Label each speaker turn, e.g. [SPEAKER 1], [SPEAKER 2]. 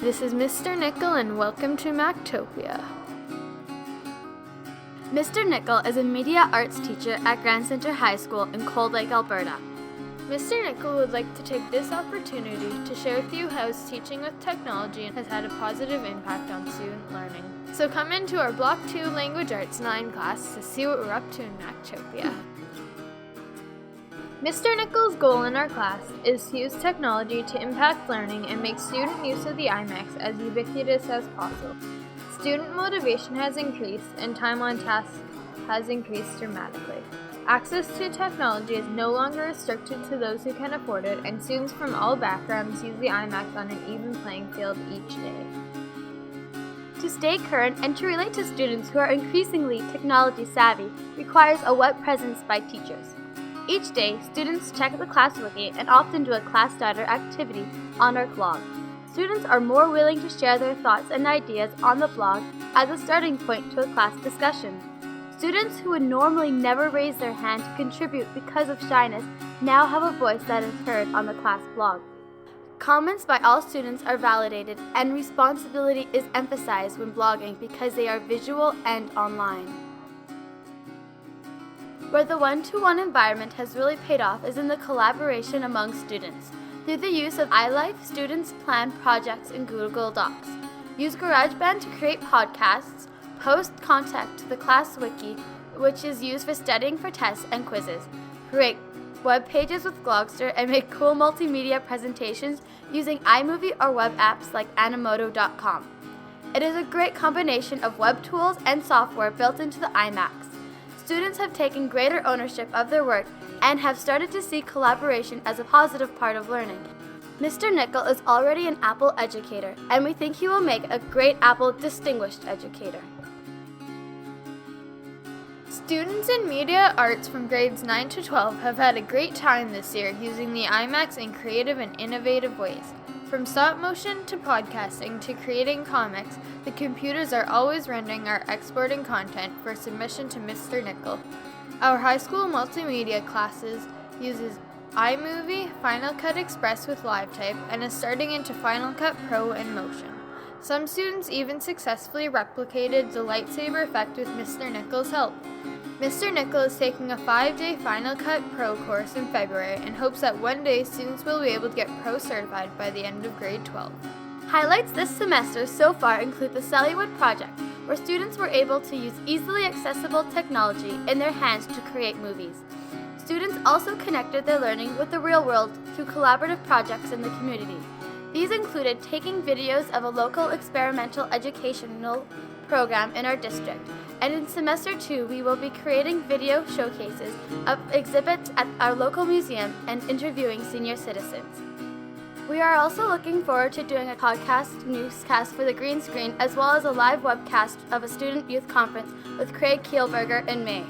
[SPEAKER 1] This is Mr. Nichol and welcome to Mactopia.
[SPEAKER 2] Mr. Nichol is a media arts teacher at Grand Centre High School in Cold Lake, Alberta.
[SPEAKER 1] Mr. Nichol would like to take this opportunity to share with you how his teaching with technology has had a positive impact on student learning. So come into our Block 2 Language Arts 9 class to see what we're up to in Mactopia. Mr. Nichol's goal in our class is to use technology to impact learning and make student use of the IMAX as ubiquitous as possible. Student motivation has increased and time on task has increased dramatically. Access to technology is no longer restricted to those who can afford it, and students from all backgrounds use the IMAX on an even playing field each day.
[SPEAKER 2] To stay current and to relate to students who are increasingly technology savvy requires a web presence by teachers. Each day, students check the class wiki and often do a class starter activity on our blog. Students are more willing to share their thoughts and ideas on the blog as a starting point to a class discussion. Students who would normally never raise their hand to contribute because of shyness now have a voice that is heard on the class blog. Comments by all students are validated and responsibility is emphasized when blogging because they are visual and online. Where the one-to-one environment has really paid off is in the collaboration among students. Through the use of iLife, students plan projects in Google Docs, use GarageBand to create podcasts, post content to the class wiki, which is used for studying for tests and quizzes, create web pages with Glogster, and make cool multimedia presentations using iMovie or web apps like Animoto.com. It is a great combination of web tools and software built into the IMAX. Students have taken greater ownership of their work and have started to see collaboration as a positive part of learning. Mr. Nichol is already an Apple educator, and we think he will make a great Apple Distinguished Educator.
[SPEAKER 1] Students in media arts from grades 9 to 12 have had a great time this year using the IMAX in creative and innovative ways. From stop motion to podcasting to creating comics, the computers are always rendering or exporting content for submission to Mr. Nichol. Our high school multimedia classes uses iMovie, Final Cut Express with LiveType, and is starting into Final Cut Pro in Motion. Some students even successfully replicated the lightsaber effect with Mr. Nichol's help. Mr. Nichol is taking a 5-day Final Cut Pro course in February and hopes that one day students will be able to get Pro certified by the end of grade 12.
[SPEAKER 2] Highlights this semester so far include the Sallywood project, where students were able to use easily accessible technology in their hands to create movies. Students also connected their learning with the real world through collaborative projects in the community. These included taking videos of a local experimental educational program in our district, and in semester 2 we will be creating video showcases of exhibits at our local museum and interviewing senior citizens. We are also looking forward to doing a podcast newscast for the green screen as well as a live webcast of a student youth conference with Craig Kielberger in May.